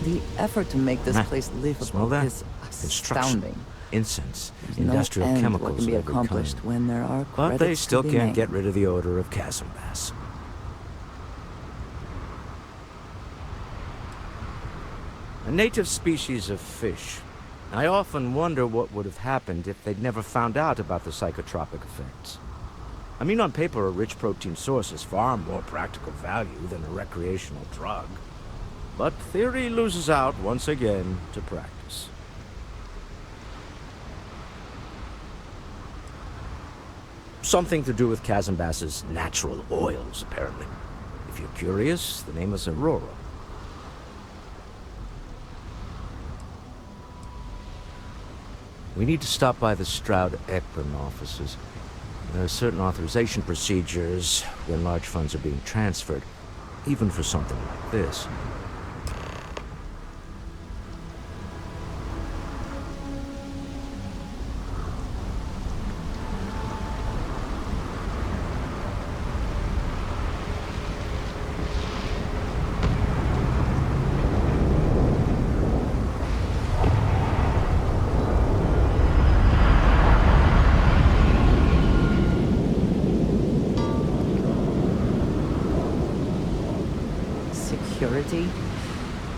The effort to make this place Smell livable that? is Construction, astounding. incense, There's industrial no end chemicals what can be of every accomplished kind. when there are But they credits still to be can't made. get rid of the odor of chasm bass. A native species of fish. I often wonder what would have happened if they'd never found out about the psychotropic effects. I mean, on paper, a rich protein source is far more practical value than a recreational drug. But theory loses out once again to practice. Something to do with chasm bass's natural oils, apparently. If you're curious, the name is Aurora. We need to stop by the Stroud-Ekman offices. There are certain authorization procedures when large funds are being transferred, even for something like this. Security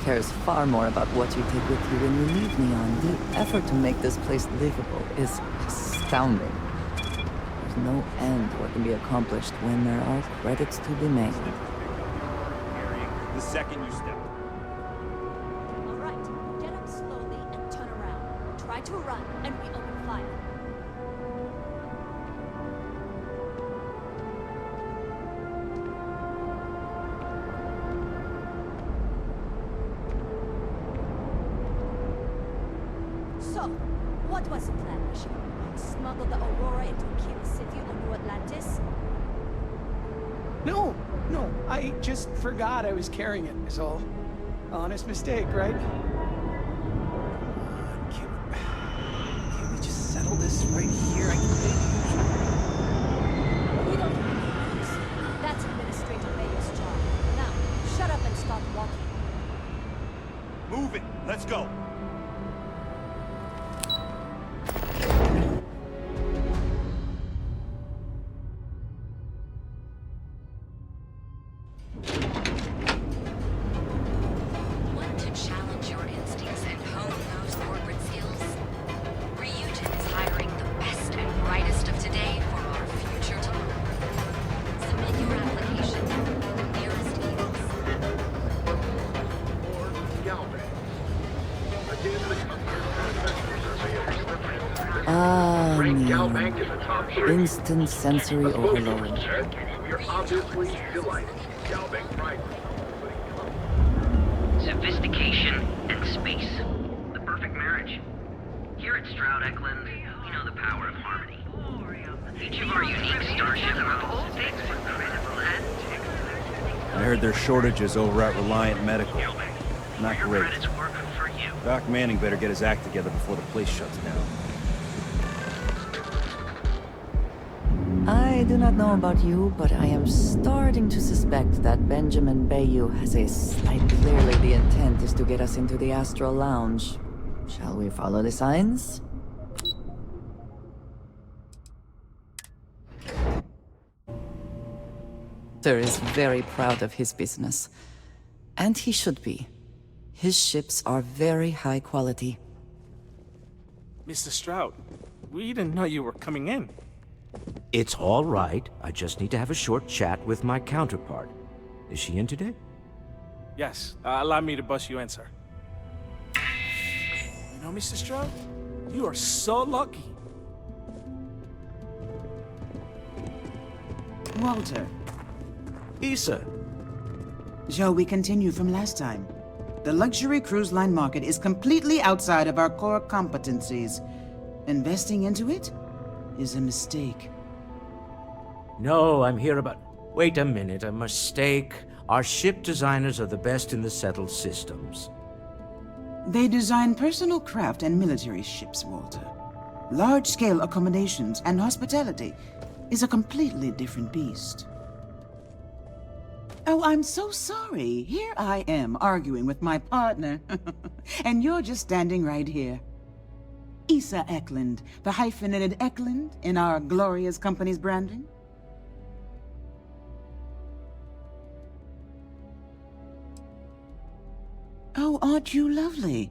cares far more about what you take with you when you leave Neon. The effort to make this place livable is astounding. There's no end what can be accomplished when there are credits to be made. The second you step. All right, get up slowly and turn around. Try to run, and we open fire. So, what was the plan, Mission? Smuggle the Aurora into Kira City on New Atlantis? No, I just forgot I was carrying it, is all. Honest mistake, right? Can't we just settle this right here? We don't need this. That's Administrator Mayor's job. Now, shut up and start walking. Move it. Let's go. Want to challenge your instincts and hone those corporate skills? Ryujin is hiring the best and brightest of today for our future tomorrow. Submit your application. Nearest meetings. Ah, Neon. Instant sensory overload. You're obviously delighted. Galbank Pride. Sophistication and space. The perfect marriage. Here at Stroud-Ekman, we know the power of harmony. Each of our unique starships all takes incredible antics. I heard there's shortages over at Reliant Medical. Not Your great. credit's working for you. Doc Manning better get his act together before the place shuts down. I do not know about you, but I am starting to suspect that Benjamin Bayou has a slight... Clearly the intent is to get us into the Astral Lounge. Shall we follow the signs? Sir is very proud of his business. And he should be. His ships are very high quality. Mr. Stroud, we didn't know you were coming in. It's all right. I just need to have a short chat with my counterpart. Is she in today? Yes, allow me to bust you in, sir. You know, Mr. Stroud, you are so lucky. Walter. Issa. Shall we continue from last time? The luxury cruise line market is completely outside of our core competencies. Investing into it is a mistake. No, I'm here about... Wait a minute, a mistake. Our ship designers are the best in the settled systems. They design personal craft and military ships, Walter. Large-scale accommodations and hospitality is a completely different beast. Oh, I'm so sorry. Here I am arguing with my partner. And you're just standing right here. Issa Eklund, the hyphenated Eklund in our glorious company's branding. Oh, aren't you lovely?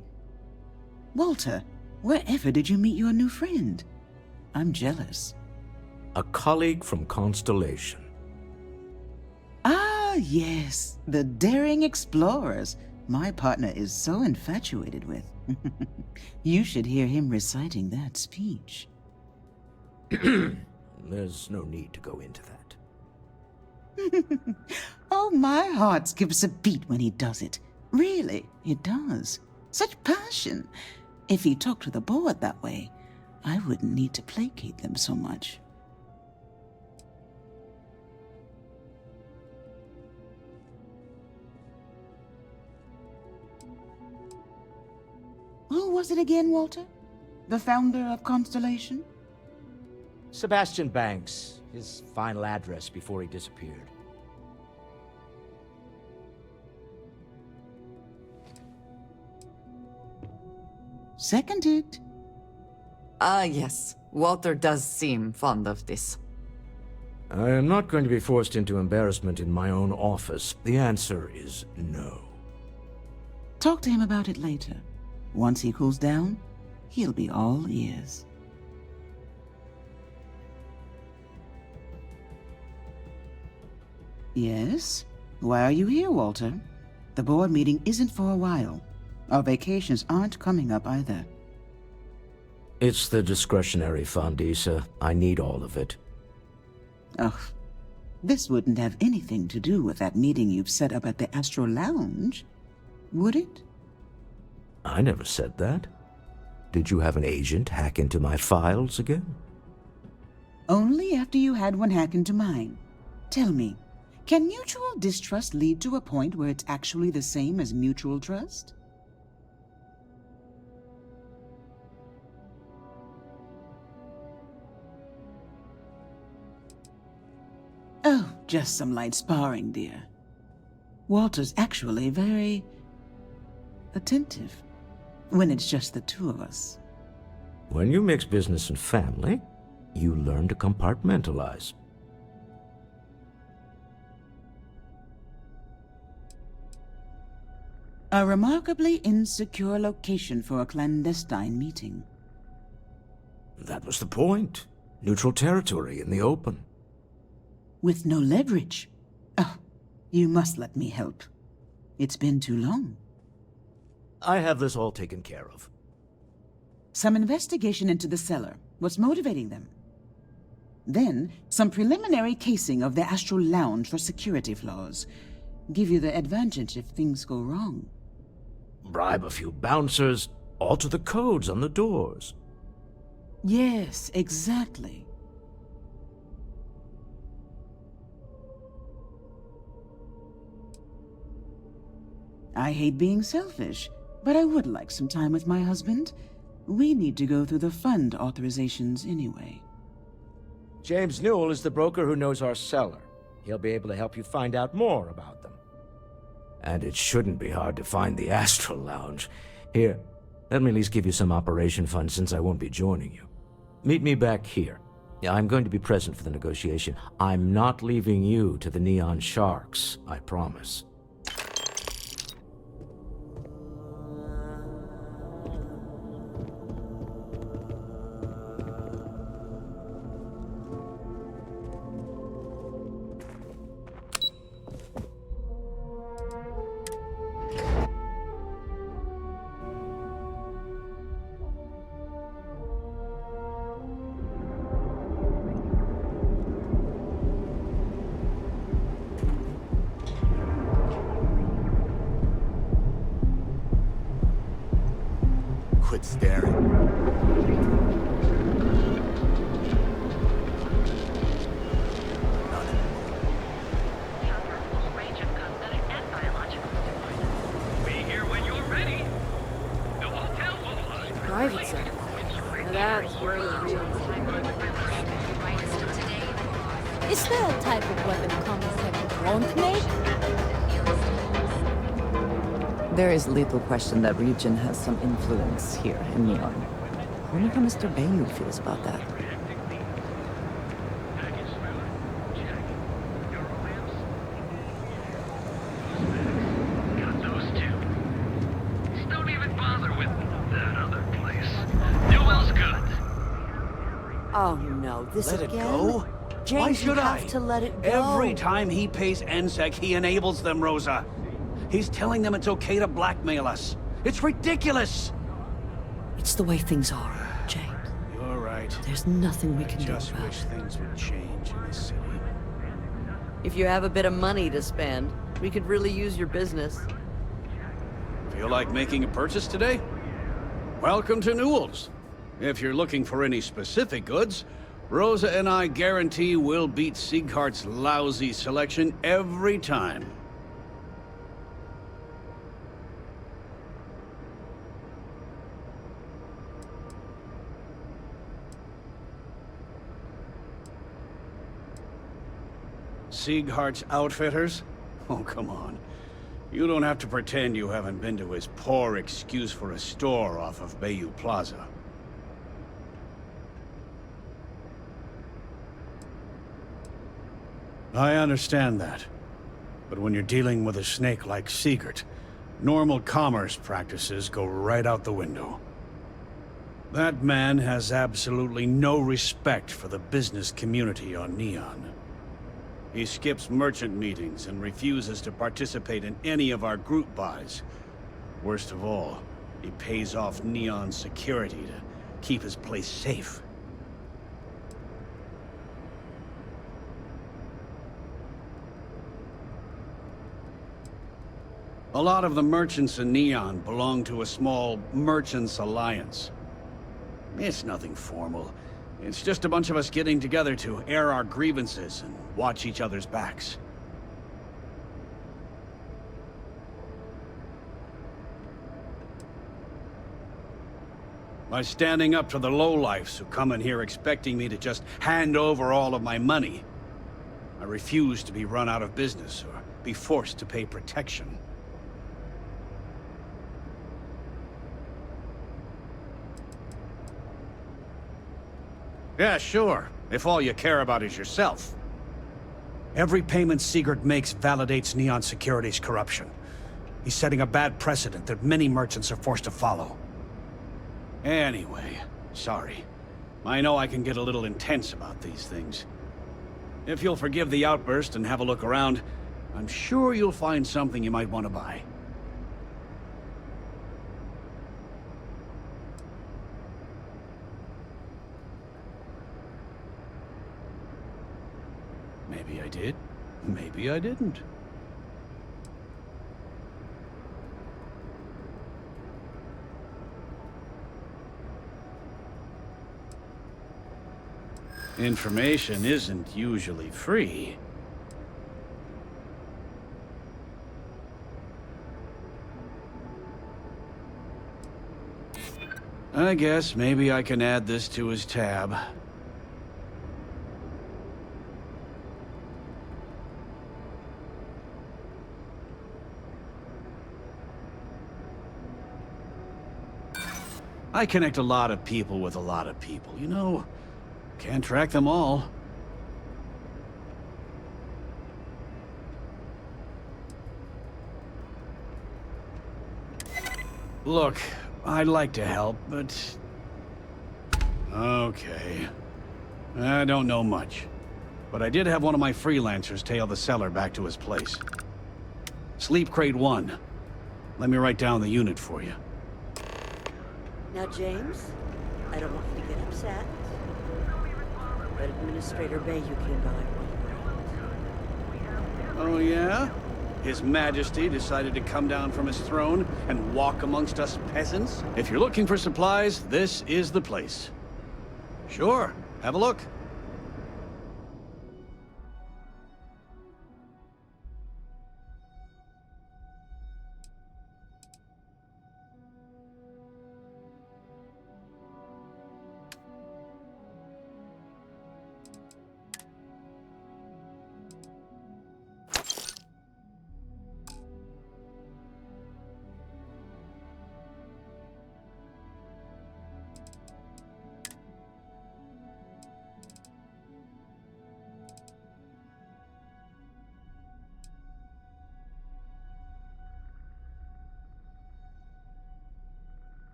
Walter, wherever did you meet your new friend? I'm jealous. A colleague from Constellation. Ah, yes, the daring explorers my partner is so infatuated with. You should hear him reciting that speech. There's no need to go into that. Oh, my heart skips a beat when he does it. Really, it does. Such passion. If he talked to the board that way, I wouldn't need to placate them so much. Who was it again, Walter? The founder of Constellation? Sebastian Banks, his final address before he disappeared. Seconded. Yes. Walter does seem fond of this. I am not going to be forced into embarrassment in my own office. The answer is no. Talk to him about it later. Once he cools down, he'll be all ears. Yes? Why are you here, Walter? The board meeting isn't for a while. Our vacations aren't coming up either. It's the discretionary fund, Issa. I need all of it. Ugh. This wouldn't have anything to do with that meeting you've set up at the Astro Lounge, would it? I never said that. Did you have an agent hack into my files again? Only after you had one hack into mine. Tell me, can mutual distrust lead to a point where it's actually the same as mutual trust? Oh, just some light sparring, dear. Walter's actually very attentive when it's just the two of us. When you mix business and family, you learn to compartmentalize. A remarkably insecure location for a clandestine meeting. That was the point. Neutral territory in the open. With no leverage. Oh, you must let me help. It's been too long. I have this all taken care of. Some investigation into the cellar. What's motivating them? Then, some preliminary casing of the Astral Lounge for security flaws. Give you the advantage if things go wrong. Bribe a few bouncers, alter the codes on the doors. Yes, exactly. I hate being selfish, but I would like some time with my husband. We need to go through the fund authorizations anyway. James Newell is the broker who knows our cellar. He'll be able to help you find out more about them. And it shouldn't be hard to find the Astral Lounge. Here, let me at least give you some operation funds since I won't be joining you. Meet me back here. I'm going to be present for the negotiation. I'm not leaving you to the Neon Sharks, I promise. Quit staring. Private sector. That's where Is there a type of weapon common type of Onkne? There is little question that region has some influence here in Neon. I wonder how Mr. Bayou feels about that. Got those two. Just don't even bother with that other place. Newell's good. Oh no, this Let again? it go? James, Why you should have I? to let it go. Every time he pays NSEC, he enables them, Rosa. He's telling them it's okay to blackmail us. It's ridiculous! It's the way things are, James. You're right. There's nothing we can do Just about wish it. things would change in this city. If you have a bit of money to spend, we could really use your business. Feel like making a purchase today? Welcome to Newell's. If you're looking for any specific goods, Rosa and I guarantee we'll beat Sieghart's lousy selection every time. Sieghart's Outfitters? Oh, come on. You don't have to pretend you haven't been to his poor excuse for a store off of Bayou Plaza. I understand that. But when you're dealing with a snake like Siegert, normal commerce practices go right out the window. That man has absolutely no respect for the business community on Neon. He skips merchant meetings and refuses to participate in any of our group buys. Worst of all, he pays off Neon security to keep his place safe. A lot of the merchants in Neon belong to a small merchants alliance. It's nothing formal. It's just a bunch of us getting together to air our grievances and watch each other's backs. By standing up to the lowlifes who come in here expecting me to just hand over all of my money, I refuse to be run out of business or be forced to pay protection. Yeah, sure. If all you care about is yourself. Every payment Siegert makes validates Neon Security's corruption. He's setting a bad precedent that many merchants are forced to follow. Anyway, sorry. I know I can get a little intense about these things. If you'll forgive the outburst and have a look around, I'm sure you'll find something you might want to buy. Maybe I did. Maybe I didn't. Information isn't usually free. I guess maybe I can add this to his tab. I connect a lot of people with a lot of people, you know? Can't track them all. Look, I'd like to help, but... Okay. I don't know much. But I did have one of my freelancers tail the seller back to his place. Sleep Crate 1. Let me write down the unit for you. Now, James, I don't want you to get upset, but Administrator Bayou came by one night. Oh, yeah? His Majesty decided to come down from his throne and walk amongst us peasants? If you're looking for supplies, this is the place. Sure, have a look.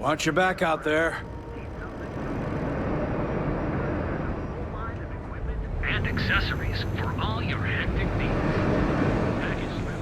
Watch your back out there. And accessories for all your hectic needs. Package delivered.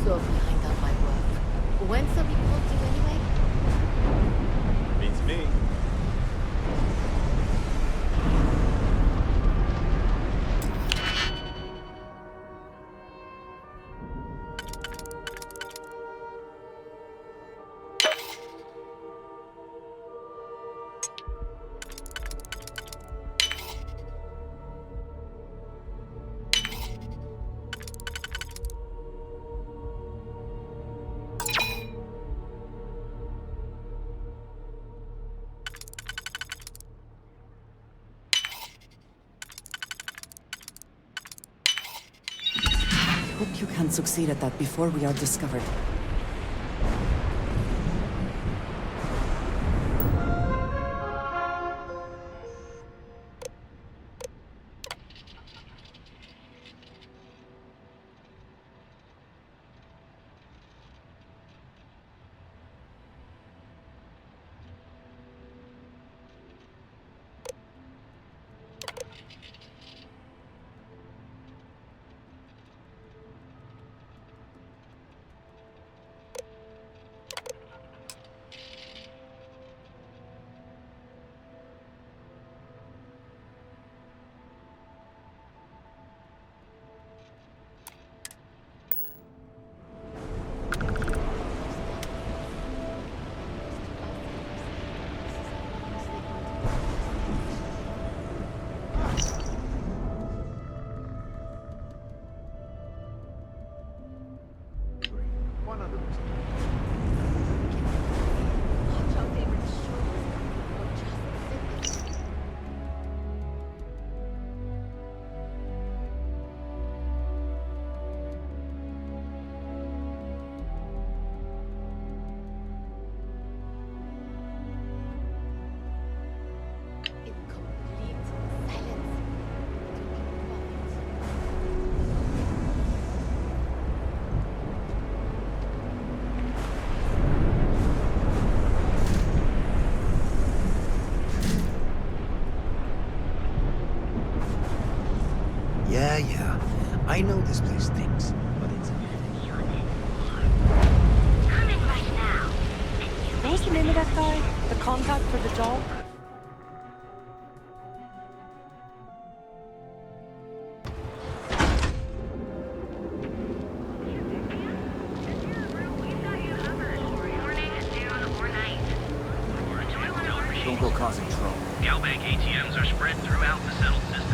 So behind on my work. When's the report due anyway? Beats me. Hope you can succeed at that before we are discovered. Yeah. I know this place stinks, but it's... Coming right now. What was the name of that guy? The contact for the job? Don't go causing trouble. Galbank ATMs are spread throughout the settled system.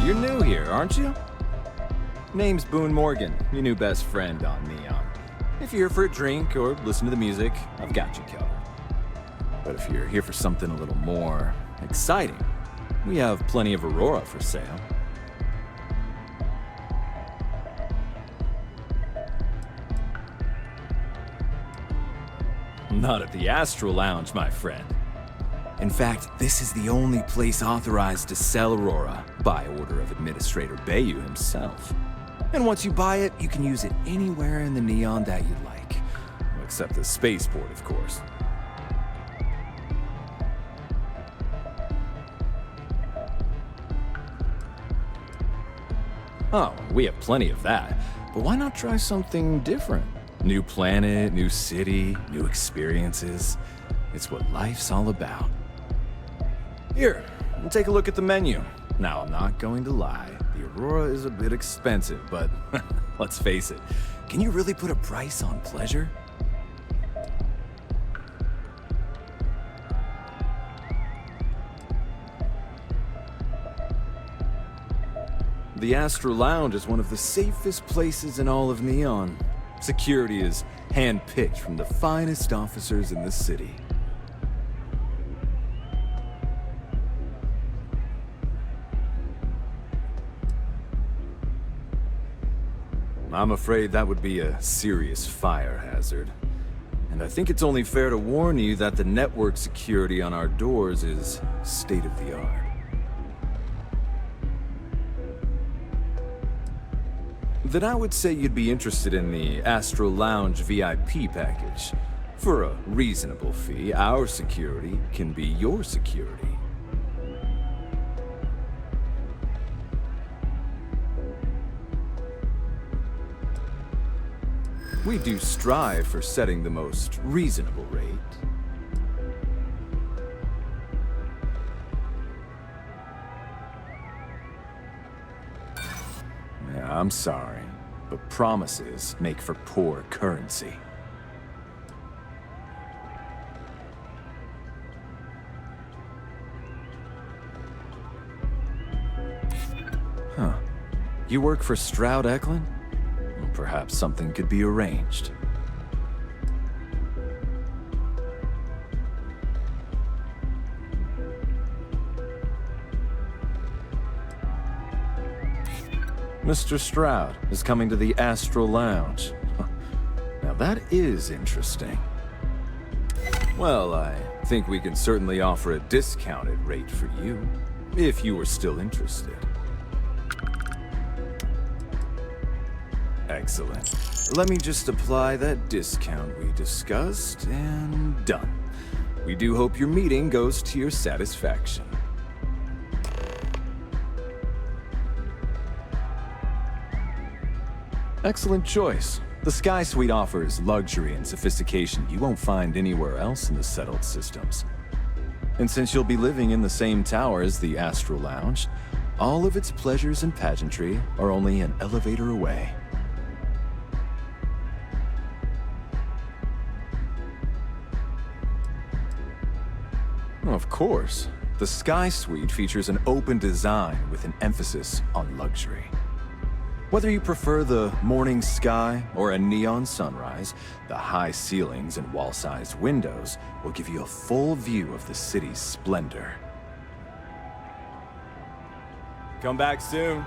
You're new here, aren't you? Name's Boone Morgan, your new best friend on Neon. If you're here for a drink or listen to the music, I've got you covered. But if you're here for something a little more exciting, we have plenty of Aurora for sale. Not at the Astral Lounge, my friend. In fact, this is the only place authorized to sell Aurora by order of Administrator Bayou himself. And once you buy it, you can use it anywhere in the Neon that you like. Except the spaceport, of course. Oh, we have plenty of that. But why not try something different? New planet, new city, new experiences. It's what life's all about. Here, take a look at the menu. Now, I'm not going to lie. The Aurora is a bit expensive, but let's face it. Can you really put a price on pleasure? The Astro Lounge is one of the safest places in all of Neon. Security is hand-picked from the finest officers in the city. I'm afraid that would be a serious fire hazard. And I think it's only fair to warn you that the network security on our doors is state-of-the-art. Then I would say you'd be interested in the Astro Lounge VIP package. For a reasonable fee, our security can be your security. We do strive for setting the most reasonable rate. Yeah, I'm sorry, but promises make for poor currency. Huh. You work for Stroud Eklund? Well, perhaps something could be arranged. Mr. Stroud is coming to the Astral Lounge. Now that is interesting. Well, I think we can certainly offer a discounted rate for you, if you were still interested. Excellent. Let me just apply that discount we discussed, and done. We do hope your meeting goes to your satisfaction. Excellent choice. The Sky Suite offers luxury and sophistication you won't find anywhere else in the settled systems. And since you'll be living in the same tower as the Astral Lounge, all of its pleasures and pageantry are only an elevator away. Of course. The Sky Suite features an open design with an emphasis on luxury. Whether you prefer the morning sky or a neon sunrise, the high ceilings and wall-sized windows will give you a full view of the city's splendor. Come back soon.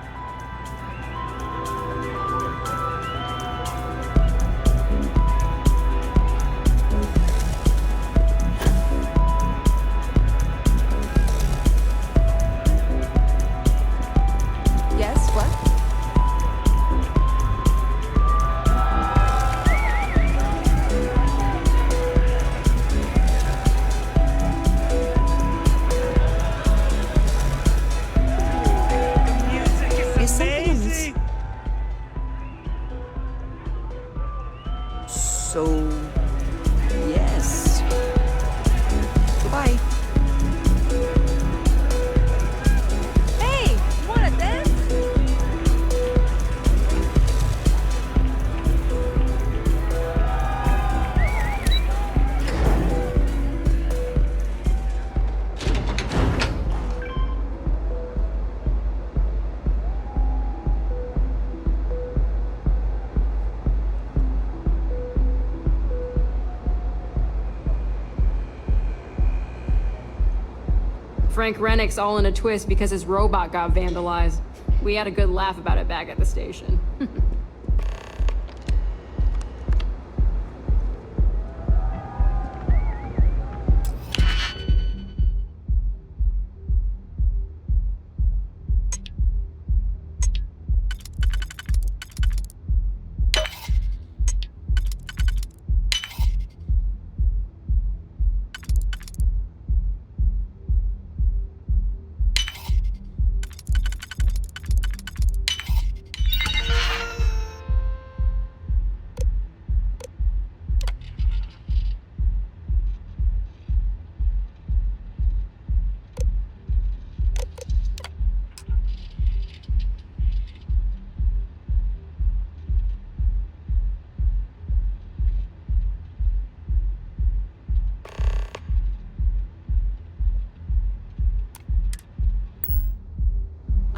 Frank Rennick's all in a twist because his robot got vandalized. We had a good laugh about it back at the station.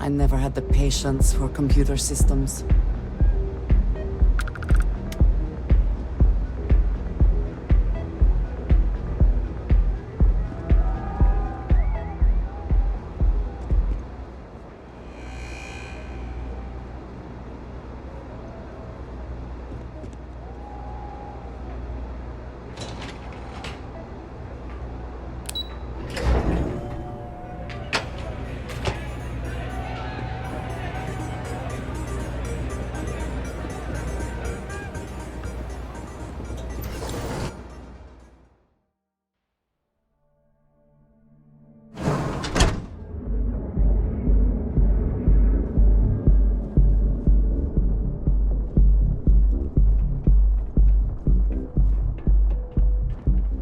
I never had the patience for computer systems.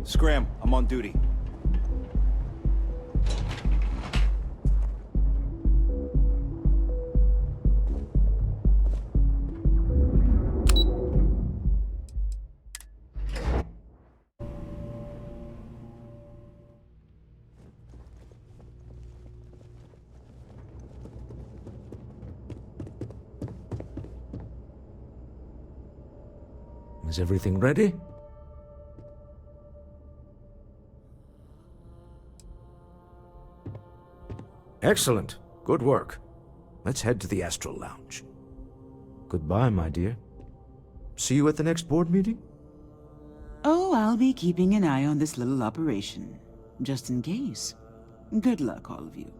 Scram, I'm on duty. Is everything ready? Excellent. Good work. Let's head to the Astral Lounge. Goodbye, my dear. See you at the next board meeting? Oh, I'll be keeping an eye on this little operation, just in case. Good luck, all of you.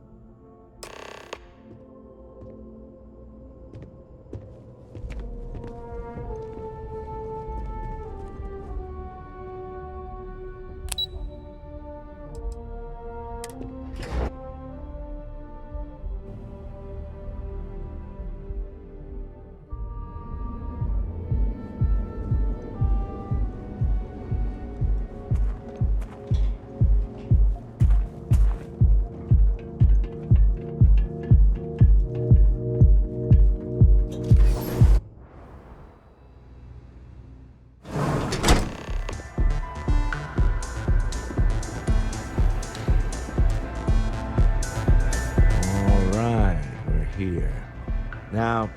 Now,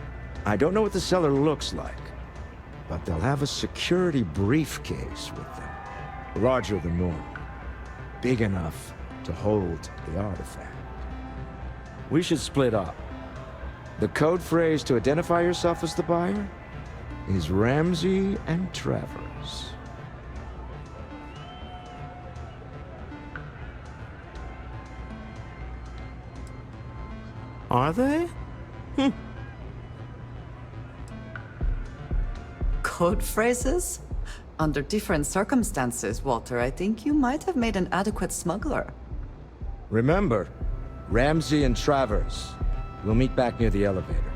I don't know what the cellar looks like, but they'll have a security briefcase with them. Larger than normal. Big enough to hold the artifact. We should split up. The code phrase to identify yourself as the buyer is Ramsey and Travers. Are they? Code phrases? Under different circumstances, Walter, I think you might have made an adequate smuggler. Remember, Ramsey and Travers. We'll meet back near the elevator.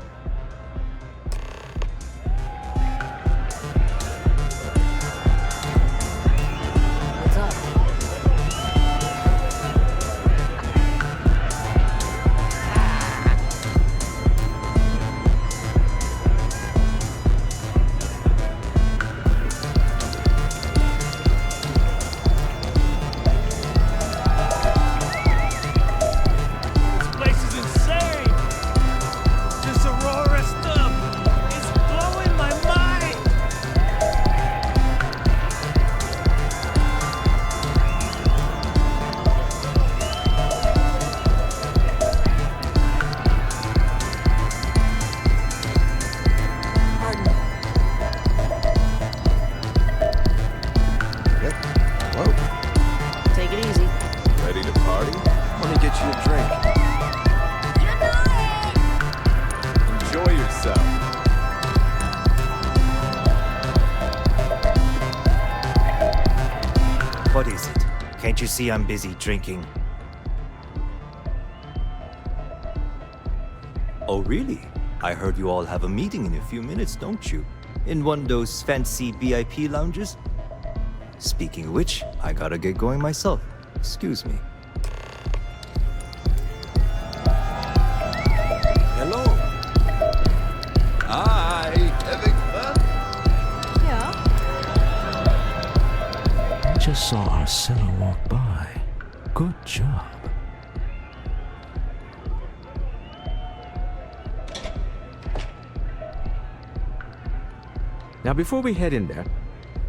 What's up? What is it? Can't you see I'm busy drinking? Oh, really? I heard you all have a meeting in a few minutes, don't you? In one of those fancy VIP lounges? Speaking of which, I gotta get going myself. Excuse me. Hello. Hi. Having fun? Yeah. I just saw Arcilla walk by. Good job. Now, before we head in there,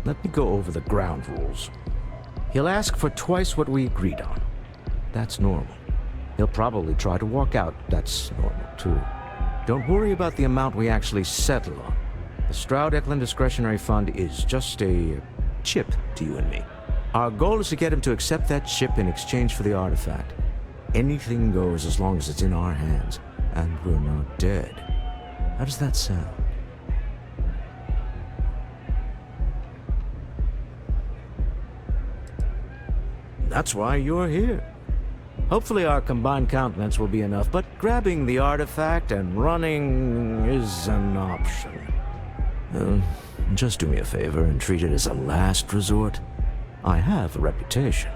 let me go over the ground rules. He'll ask for twice what we agreed on. That's normal. He'll probably try to walk out. That's normal, too. Don't worry about the amount we actually settle on. The Stroud-Eklund Discretionary Fund is just a chip to you and me. Our goal is to get him to accept that chip in exchange for the artifact. Anything goes as long as it's in our hands, and we're not dead. How does that sound? That's why you're here. Hopefully our combined countenance will be enough, but grabbing the artifact and running is an option. Just do me a favor and treat it as a last resort. I have a reputation.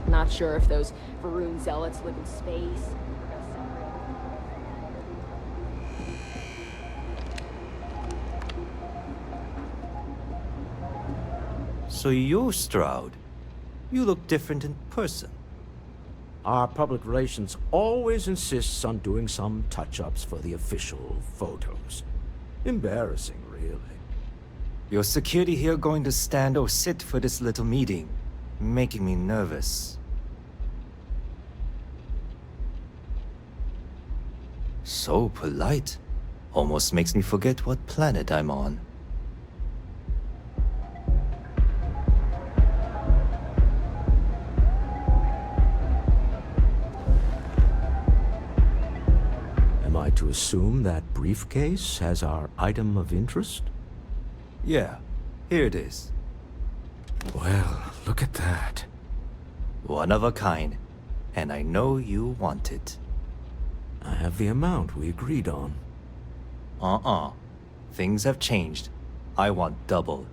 Not sure if those Varun zealots live in space. So you're Stroud. You look different in person. Our public relations always insists on doing some touch-ups for the official photos. Embarrassing, really. Your security here going to stand or sit for this little meeting, making me nervous. So polite. Almost makes me forget what planet I'm on. Am I to assume that briefcase has our item of interest? Yeah, here it is. Well, look at that. One of a kind, and I know you want it. I have the amount we agreed on. Things have changed. I want double.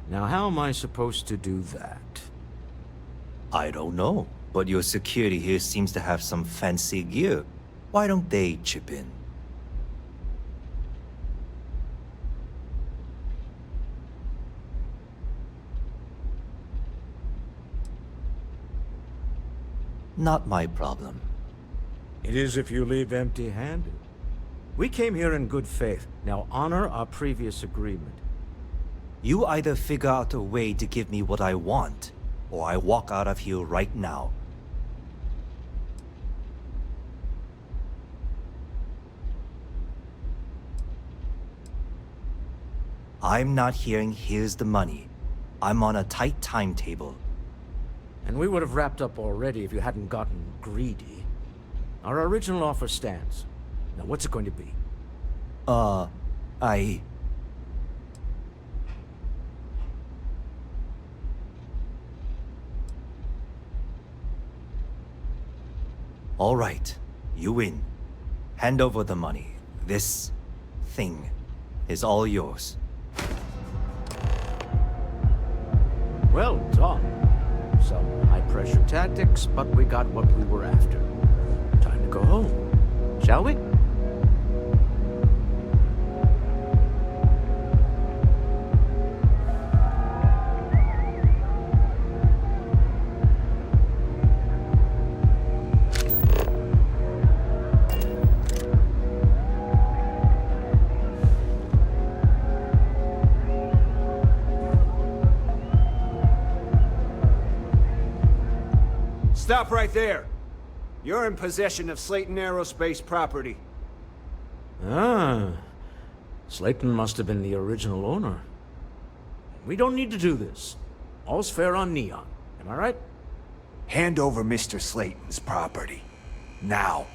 Now, how am I supposed to do that? I don't know, but your security here seems to have some fancy gear. Why don't they chip in? Not my problem. It is if you leave empty-handed. We came here in good faith. Now honor our previous agreement. You either figure out a way to give me what I want, or I walk out of here right now. I'm not hearing here's the money. I'm on a tight timetable. And we would have wrapped up already if you hadn't gotten greedy. Our original offer stands. Now what's it going to be? All right, you win. Hand over the money. This thing is all yours. Well done. Some high-pressure tactics, but we got what we were after. Time to go home, shall we? Stop right there. You're in possession of Slayton Aerospace property. Ah. Slayton must have been the original owner. We don't need to do this. All's fair on Neon. Am I right? Hand over Mr. Slayton's property. Now.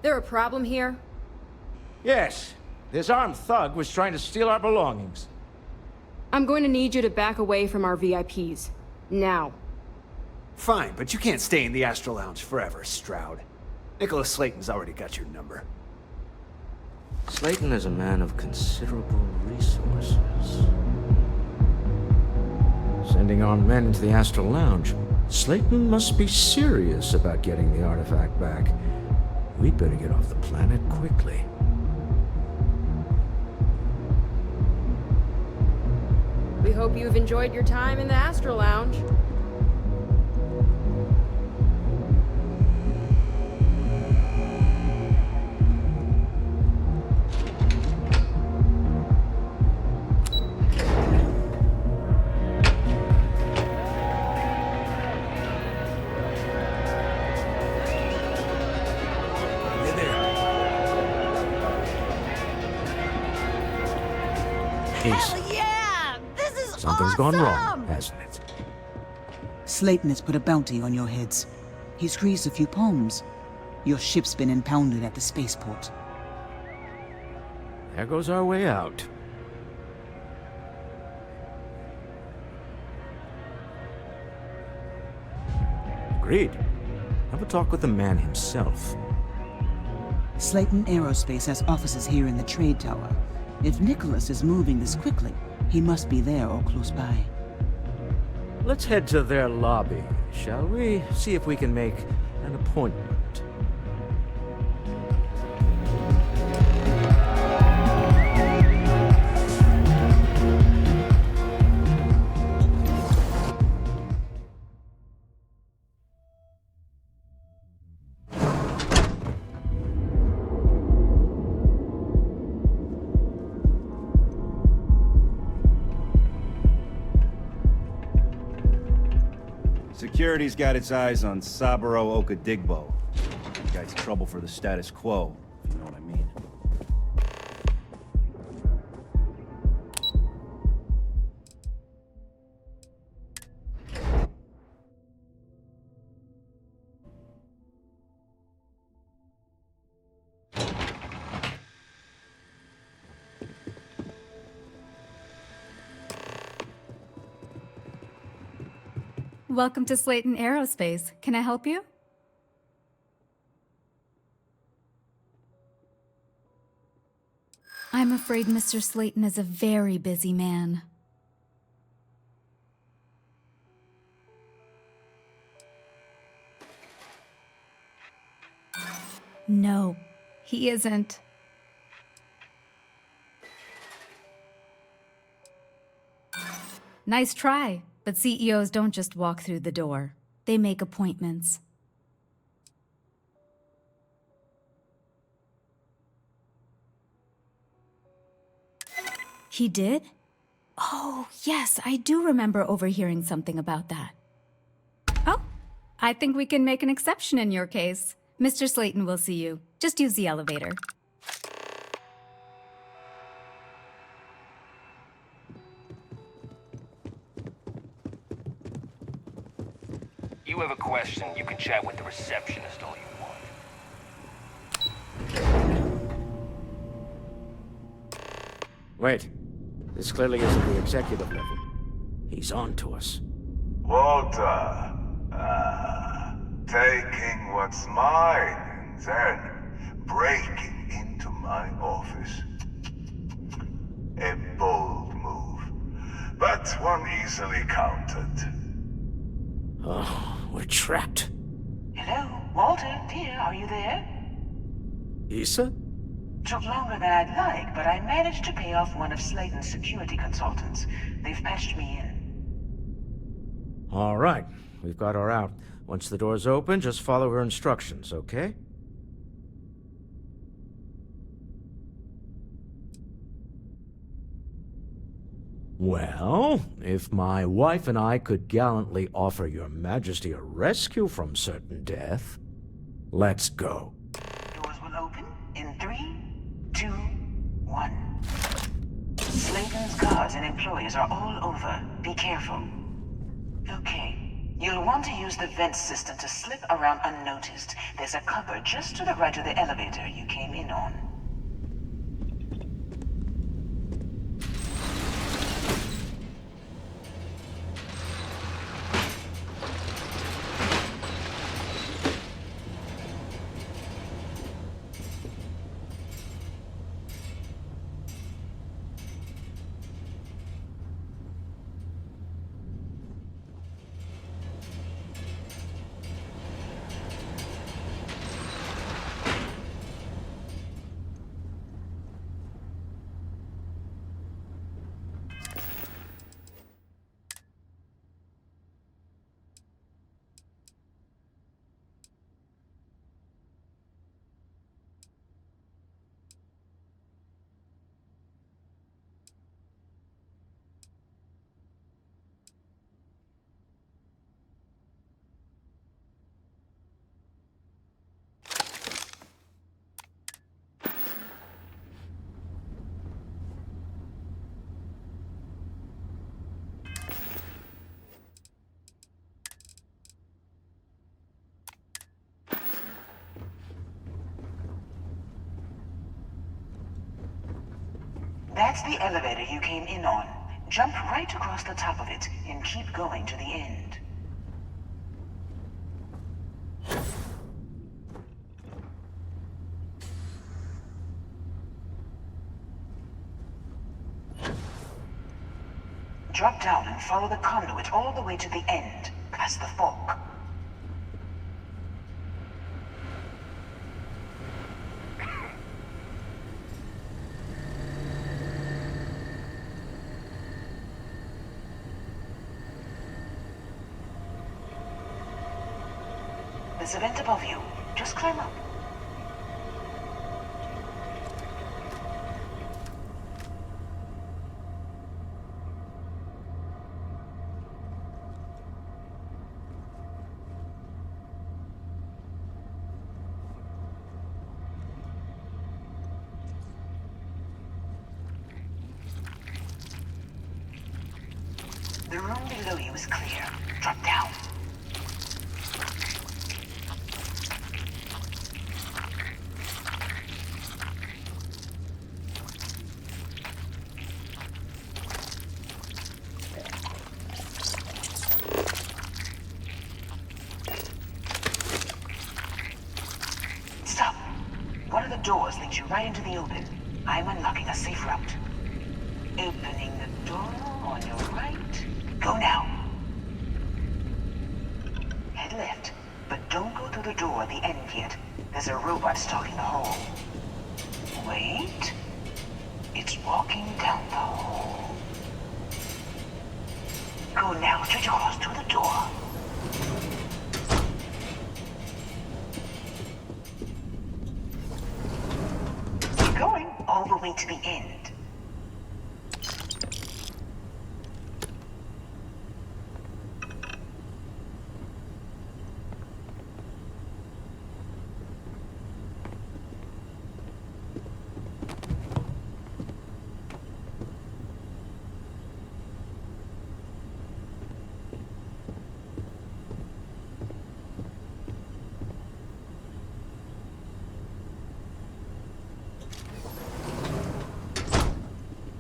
There a problem here? Yes. This armed thug was trying to steal our belongings. I'm going to need you to back away from our VIPs. Now. Fine, but you can't stay in the Astral Lounge forever, Stroud. Nicholas Slayton's already got your number. Slayton is a man of considerable resources. Sending armed men into the Astral Lounge. Slayton must be serious about getting the artifact back. We'd better get off the planet quickly. We hope you've enjoyed your time in the Astral Lounge. Hell yeah! This is Something's gone wrong, hasn't it? Slayton has put a bounty on your heads. He's greased a few palms. Your ship's been impounded at the spaceport. There goes our way out. Agreed. Have a talk with the man himself. Slayton Aerospace has offices here in the trade tower. If Nicholas is moving this quickly, he must be there or close by. Let's head to their lobby, shall we? See if we can make an appointment. Security's got its eyes on Saburo Okadigbo. That guy's trouble for the status quo, if you know what I mean. Welcome to Slayton Aerospace. Can I help you? I'm afraid Mr. Slayton is a very busy man. No, he isn't. Nice try. But CEOs don't just walk through the door. They make appointments. He did? Oh, yes, I do remember overhearing something about that. Oh, I think we can make an exception in your case. Mr. Slayton will see you. Just use the elevator. You have a question, you can chat with the receptionist all you want. Wait. This clearly isn't the executive level. He's on to us. Walter, taking what's mine and then breaking into my office. A bold move, but one easily countered. Oh, we're trapped. Hello, Walter, dear, are you there? Issa? Took longer than I'd like, but I managed to pay off one of Slayton's security consultants. They've patched me in. All right, we've got her out. Once the door's open, just follow her instructions, okay? Well, if my wife and I could gallantly offer your majesty a rescue from certain death, let's go. Doors will open in 3, 2, 1. Slayton's guards and employees are all over. Be careful. Okay. You'll want to use the vent system to slip around unnoticed. There's a cupboard just to the right of the elevator you came in on. That's the elevator you came in on. Jump right across the top of it and keep going to the end. Drop down and follow the conduit all the way to the end, past the fork. There's a vent above you. Just climb up. The room below you is clear. Drop down. Stop. One of the doors leads you right into the open. I'm unlocking a safe route. Opening the door on your right. Go now. Head left, but don't go through the door at the end yet. There's a robot stalking the hall. Wait. It's walking down the hall. Go now, straight across to the door. Keep going all the way to the end.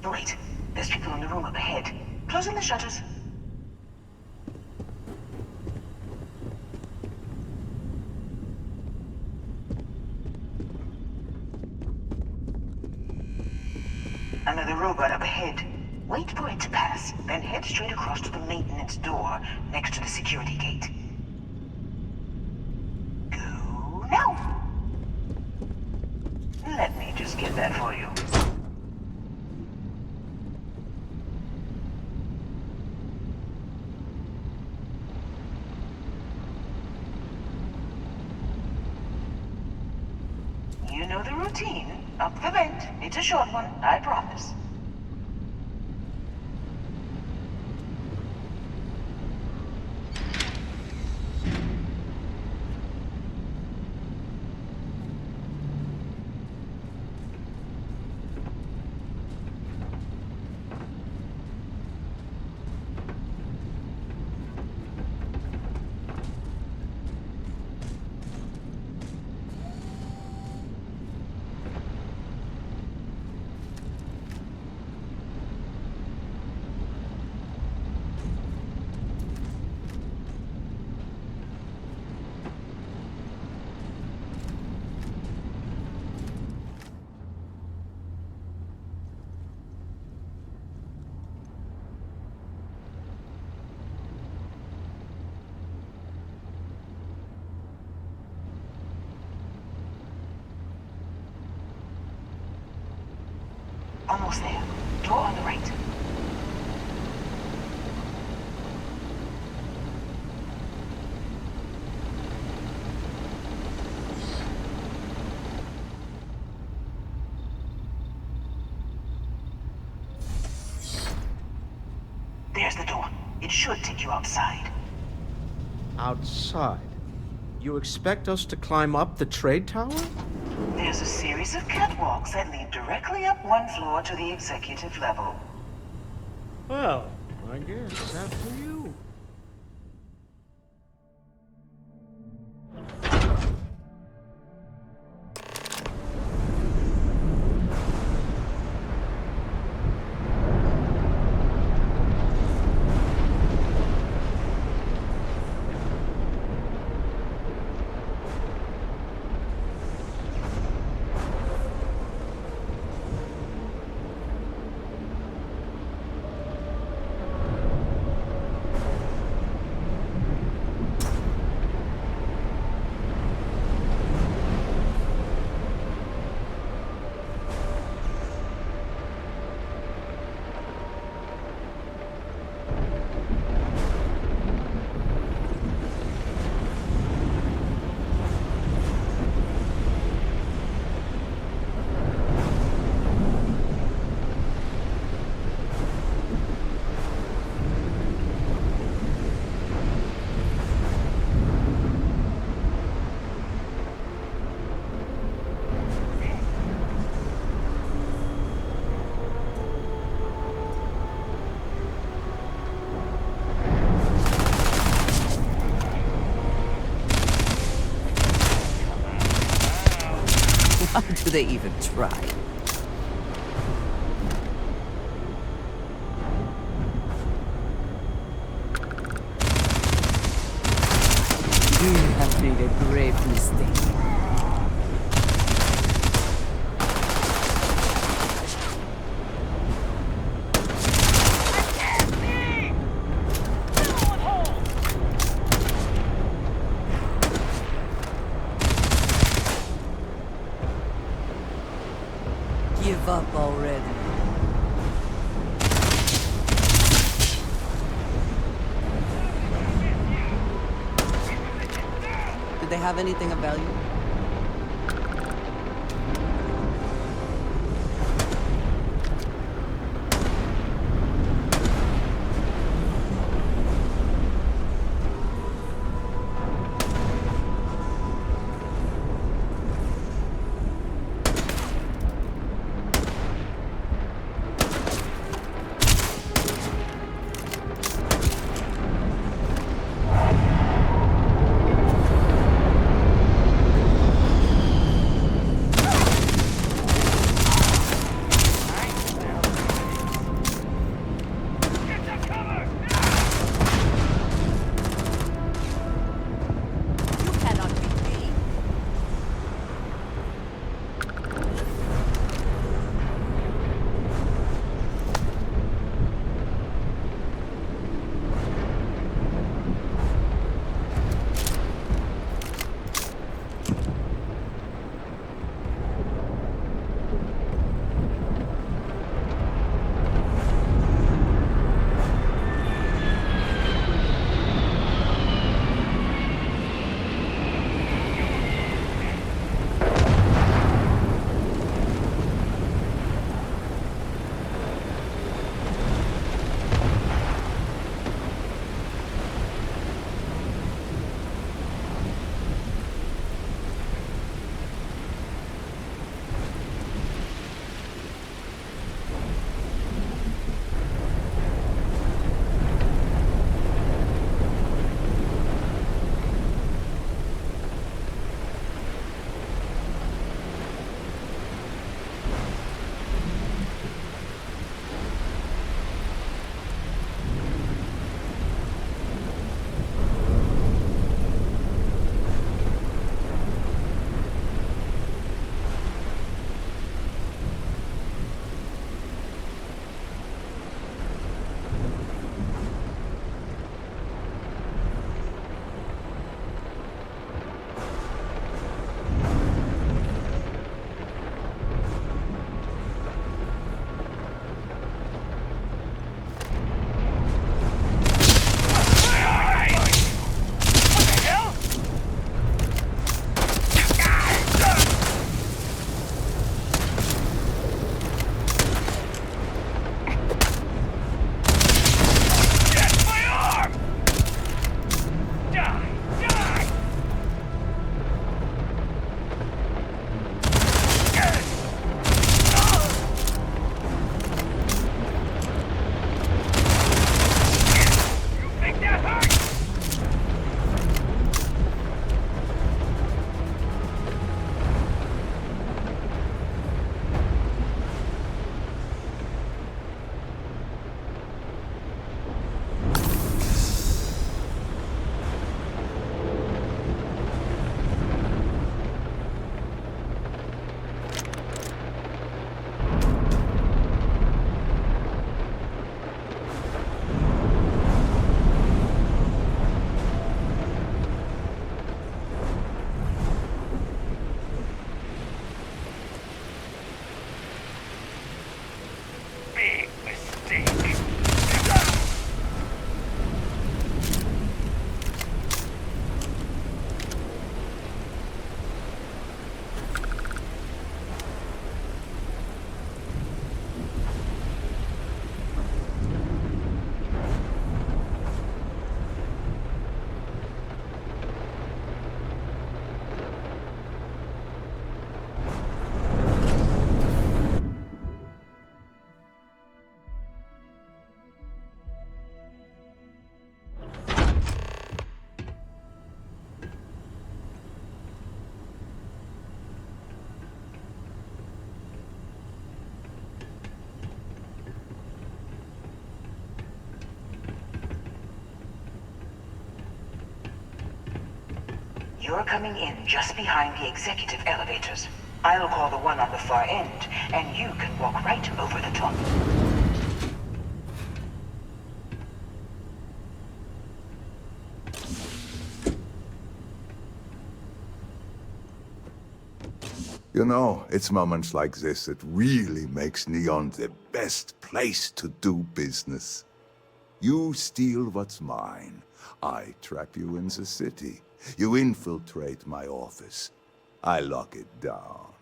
Wait, there's people in the room up ahead. Closing the shutters. Another robot up ahead. Wait for it to pass, then head straight across to the maintenance door next to the security gate. Go now! Let me just get that for you. You know the routine. Up the vent. It's a short one, I promise. Almost there. Door on the right. There's the door. It should take you outside. Outside? You expect us to climb up the trade tower? There's a series of catwalks that lead directly up one floor to the executive level. Well, I guess that's for you. Why do they even try? You have made a grave mistake. Give up already. Do they have anything of value? you're coming in just behind the executive elevators. I'll call the one on the far end, and you can walk right over the top. You know, it's moments like this that really makes Neon the best place to do business. You steal what's mine. I trap you in the city. You infiltrate my office. I lock it down.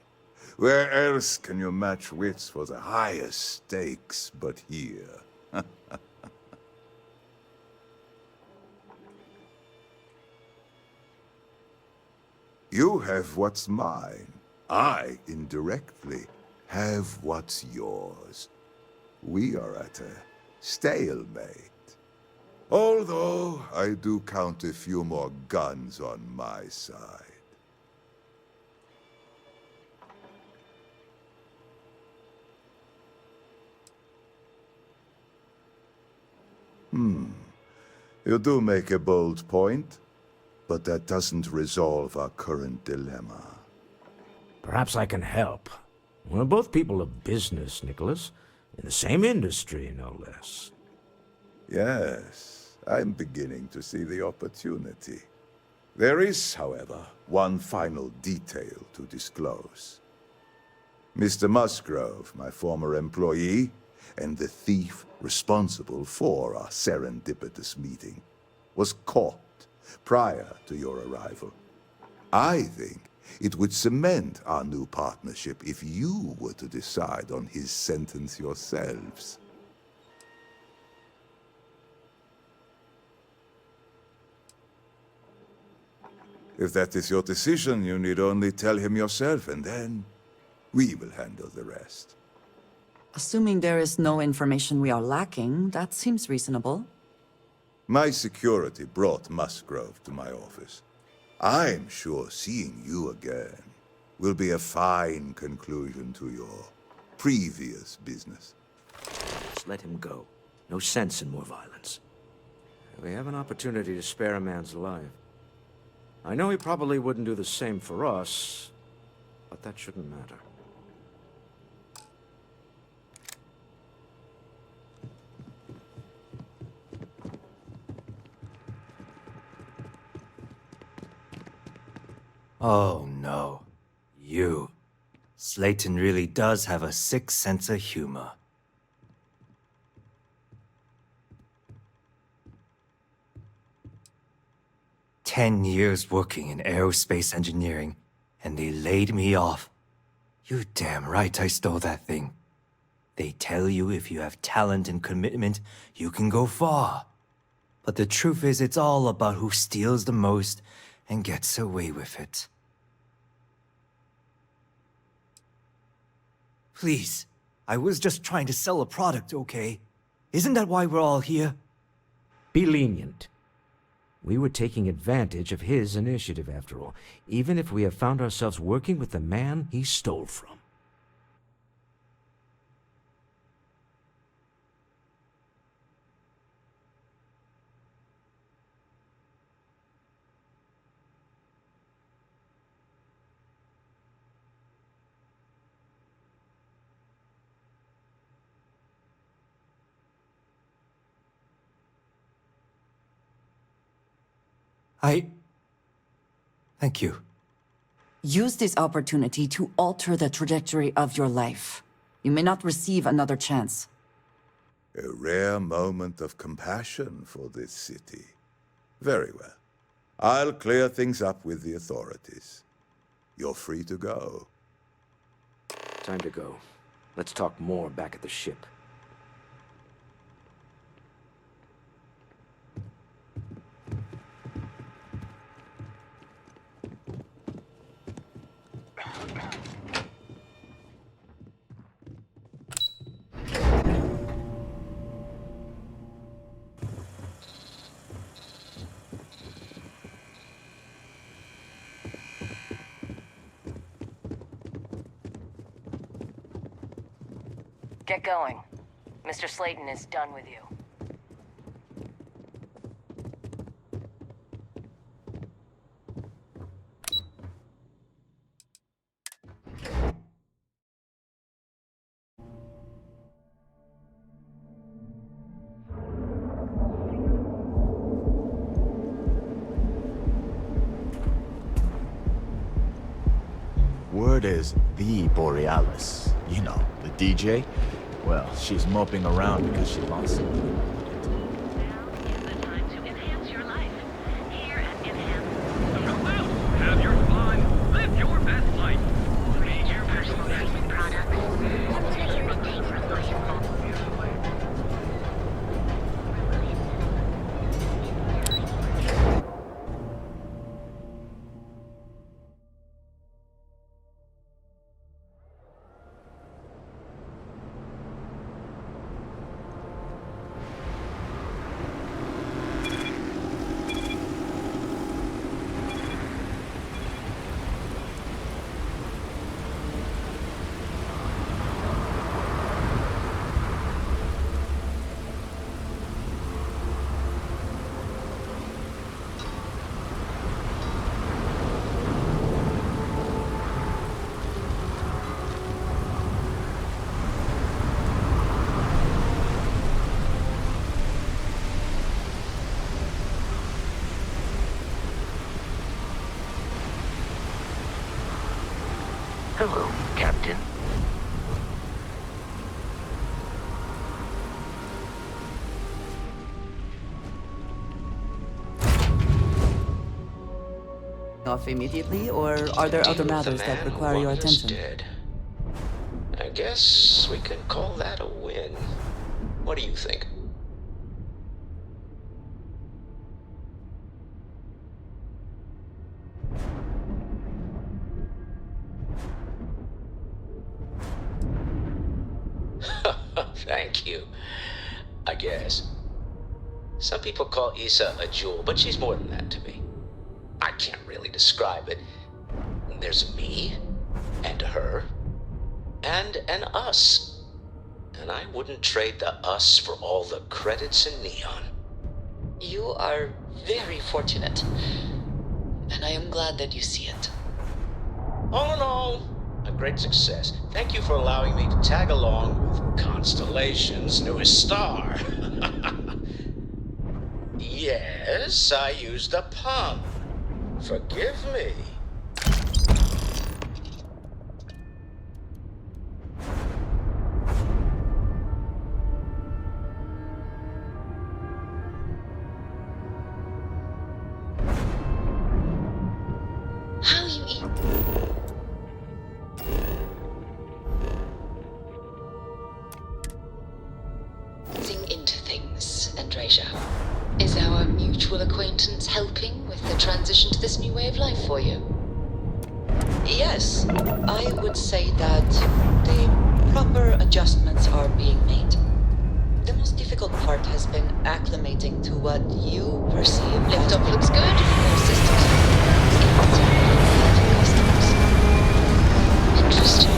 Where else can you match wits for the highest stakes but here? You have what's mine. I, indirectly, have what's yours. We are at a stalemate. Although, I do count a few more guns on my side. You do make a bold point, but that doesn't resolve our current dilemma. Perhaps I can help. We're both people of business, Nicholas. In the same industry, no less. Yes, I'm beginning to see the opportunity. There is, however, one final detail to disclose. Mr. Musgrove, my former employee, and the thief responsible for our serendipitous meeting, was caught prior to your arrival. I think it would cement our new partnership if you were to decide on his sentence yourselves. If that is your decision, you need only tell him yourself, and then we will handle the rest. Assuming there is no information we are lacking, that seems reasonable. My security brought Musgrove to my office. I'm sure seeing you again will be a fine conclusion to your previous business. Just let him go. No sense in more violence. We have an opportunity to spare a man's life. I know he probably wouldn't do the same for us, but that shouldn't matter. Oh no. You. Slayton really does have a sick sense of humor. "10 years working in aerospace engineering, and they laid me off. You damn right I stole that thing. They tell you if you have talent and commitment, you can go far. But the truth is, it's all about who steals the most and gets away with it. Please, I was just trying to sell a product, okay? Isn't that why we're all here?" Be lenient. We were taking advantage of his initiative, after all, even if we have found ourselves working with the man he stole from. Thank you. Use this opportunity to alter the trajectory of your life. You may not receive another chance. A rare moment of compassion for this city. Very well. I'll clear things up with the authorities. You're free to go. Time to go. Let's talk more back at the ship. Get going. Mr. Slayton is done with you. word is the Borealis. You know, the DJ. Well, she's moping around because she lost something. Have your fun. Live your best life. Major personal treatment products. Hello, Captain. Off immediately, or are there other matters that require your attention? Dead. I guess we can call that a win. What do you think? Thank you. I guess. Some people call Issa a jewel, but she's more than that to me. I can't really describe it. There's me, and her, and an us. And I wouldn't trade the us for all the credits in Neon. You are very fortunate, and I am glad that you see it. All in all, a great success. Thank you for allowing me to tag along with Constellation's newest star. Yes, I used a pun. Forgive me. How you eat? Into things, Andrasia. Is our mutual acquaintance helping with the transition to this new way of life for you? Yes, I would say that the proper adjustments are being made. The most difficult part has been acclimating to what you perceive. Lift up looks good. More systems. Interesting.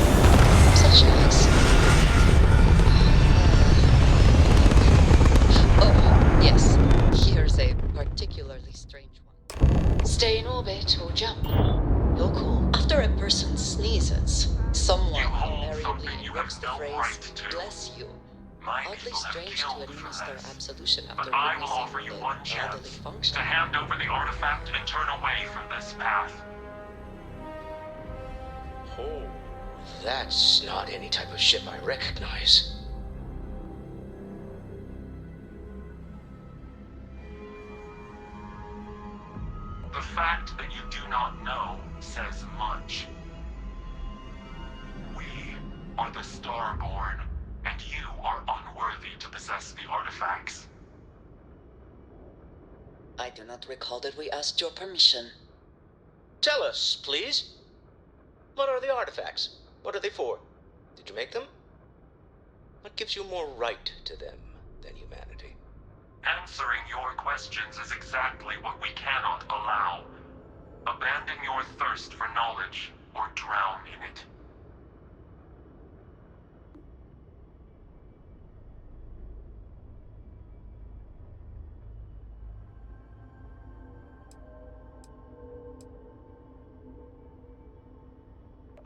Such as? Oh, yes. Here's a particularly strange one. Stay in orbit or jump? Your call. After a person sneezes, someone invariably invokes the phrase, "Bless you." Oddly strange to administer absolution after I will offer you witnessing one the chance bodily function. to hand over the artifact and turn away from this path. Oh, that's not any type of ship I recognize. The fact that you do not know says much. We are the Starborn, and you are unworthy to possess the artifacts. I do not recall that we asked your permission. Tell us, please. What are the artifacts? What are they for? Did you make them? What gives you more right to them than humanity? Answering your questions is exactly what we cannot allow. Abandon your thirst for knowledge, or drown in it.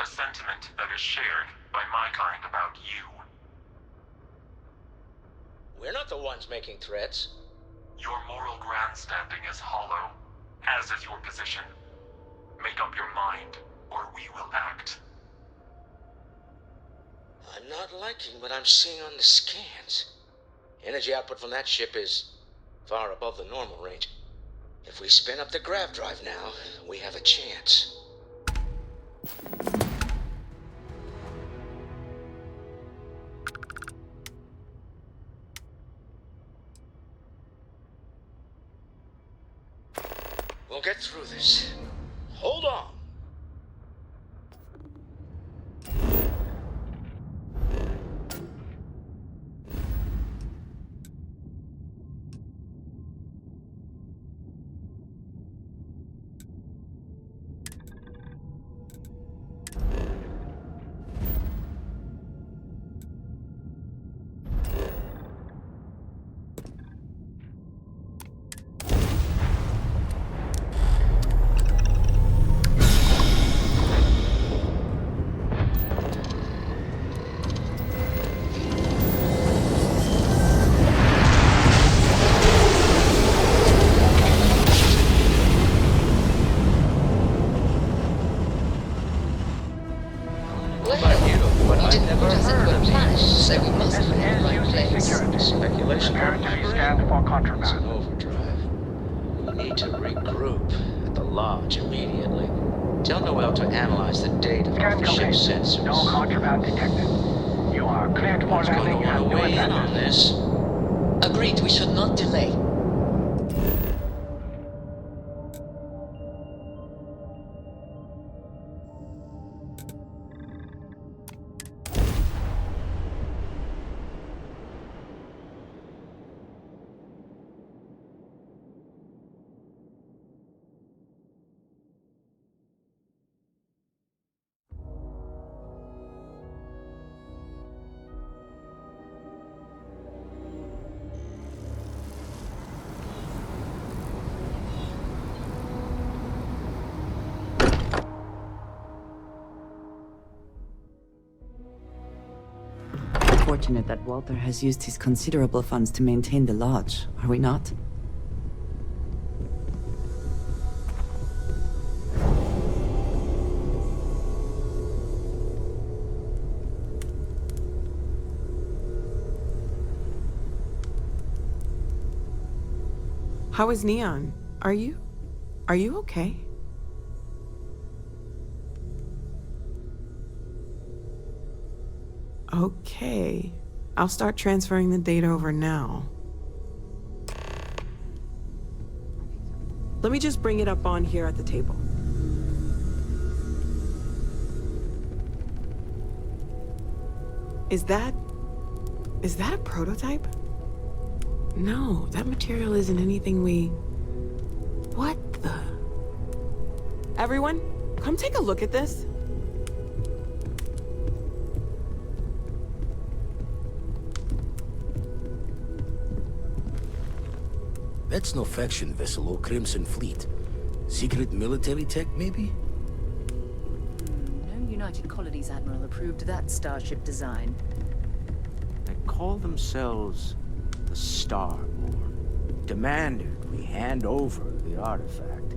A sentiment that is shared by my kind about you. We're not the ones making threats. Your moral grandstanding is hollow, as is your position. Make up your mind, or we will act. I'm not liking what I'm seeing on the scans. Energy output from that ship is far above the normal range. If we spin up the grav drive now, we have a chance. We'll get through this. Hold on. Speculation on my brain. It's an overdrive. We need to regroup at the lodge immediately. Tell Noel to analyze the data off the ship's sensors. No contraband detected. You are cleared for Who's going to landing want and to new weigh in on adventures. this? Agreed, we should not delay. Fortunate that Walter has used his considerable funds to maintain the lodge, are we not? How is Neon? Are you okay? Okay. I'll start transferring the data over now. Let me just bring it up on here at the table. Is that a prototype? No, that material isn't anything we... What the... Everyone, come take a look at this. That's no faction vessel or Crimson Fleet. Secret military tech, maybe? No United Colonies Admiral approved that starship design. They call themselves the Starborn. Demanded we hand over the artifact.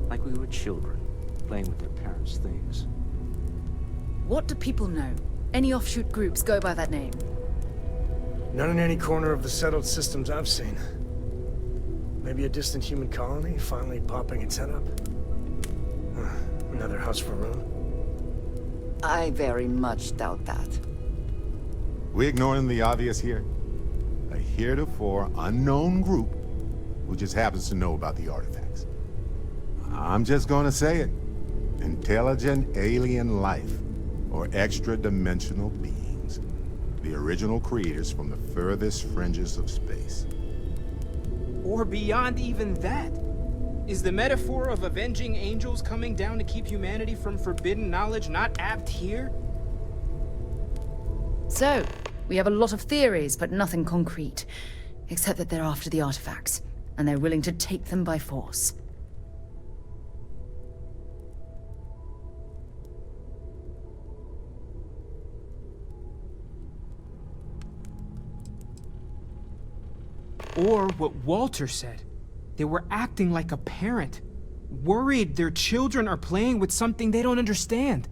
Like we were children, playing with their parents' things. What do people know? Any offshoot groups go by that name? Not in any corner of the settled systems I've seen. Maybe a distant human colony finally popping its head up? Another house for Rune? I very much doubt that. We ignoring the obvious here? A heretofore unknown group who just happens to know about the artifacts. I'm just gonna say it. Intelligent alien life, or extra-dimensional beings. The original creators from the furthest fringes of space. Or beyond even that. Is the metaphor of avenging angels coming down to keep humanity from forbidden knowledge not apt here? So, we have a lot of theories, but nothing concrete. Except that they're after the artifacts, and they're willing to take them by force. Or what Walter said. They were acting like a parent. Worried their children are playing with something they don't understand.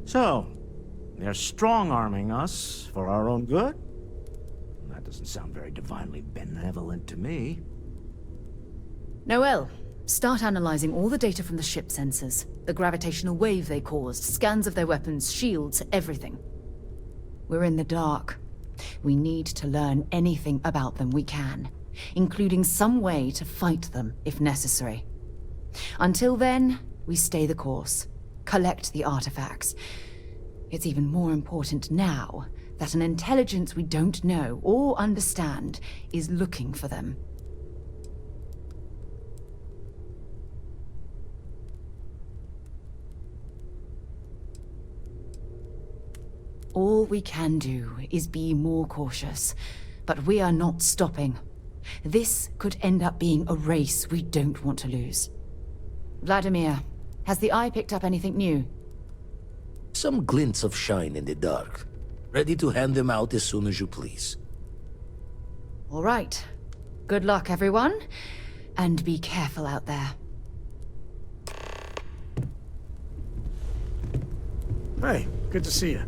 So, They're strong-arming us for our own good? That doesn't sound very divinely benevolent to me. Noel, start analyzing all the data from the ship sensors. The gravitational wave they caused, scans of their weapons, shields, everything. We're in the dark. We need to learn anything about them we can, including some way to fight them if necessary. Until then, we stay the course, collect the artifacts. It's even more important now that an intelligence we don't know or understand is looking for them. All we can do is be more cautious, but we are not stopping. This could end up being a race we don't want to lose. Vladimir, has the Eye picked up anything new? Some glints of shine in the dark. Ready to hand them out as soon as you please. All right. Good luck, everyone. And be careful out there. Hey, good to see you.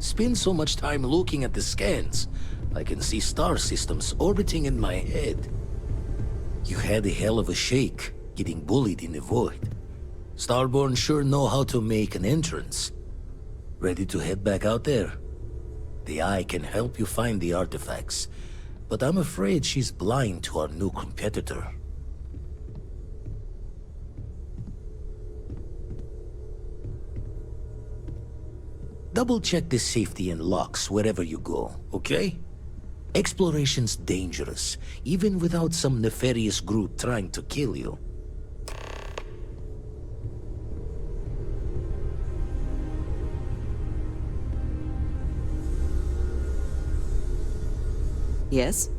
Spend so much time looking at the scans, I can see star systems orbiting in my head. You had a hell of a shake, getting bullied in the void. Starborn sure know how to make an entrance. Ready to head back out there? The Eye can help you find the artifacts, but I'm afraid she's blind to our new competitor. Double-check the safety and locks wherever you go, okay? Exploration's dangerous, even without some nefarious group trying to kill you. Yes?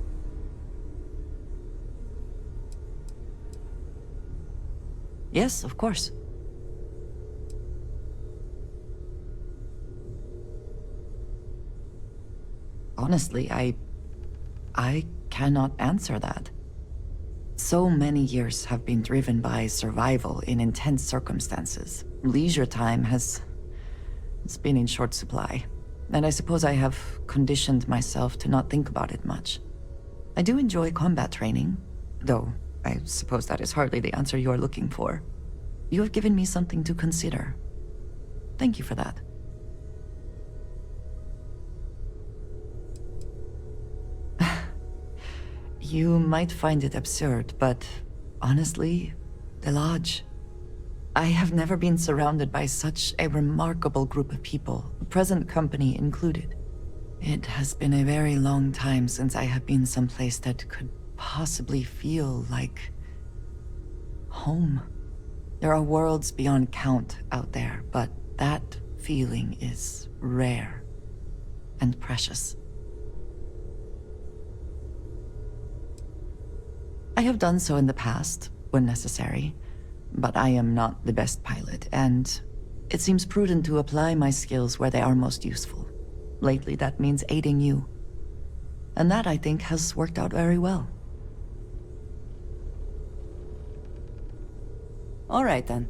Yes, of course. Honestly, I cannot answer that. So many years have been driven by survival in intense circumstances. Leisure time it's been in short supply. And I suppose I have conditioned myself to not think about it much. I do enjoy combat training, though I suppose that is hardly the answer you are looking for. You have given me something to consider. Thank you for that. You might find it absurd, but honestly, the Lodge. I have never been surrounded by such a remarkable group of people, present company included. It has been a very long time since I have been someplace that could possibly feel like home. There are worlds beyond count out there, but that feeling is rare and precious. I have done so in the past, when necessary, but I am not the best pilot, and it seems prudent to apply my skills where they are most useful. Lately, that means aiding you. And that, I think, has worked out very well. All right, then.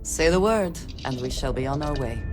Say the word, and we shall be on our way.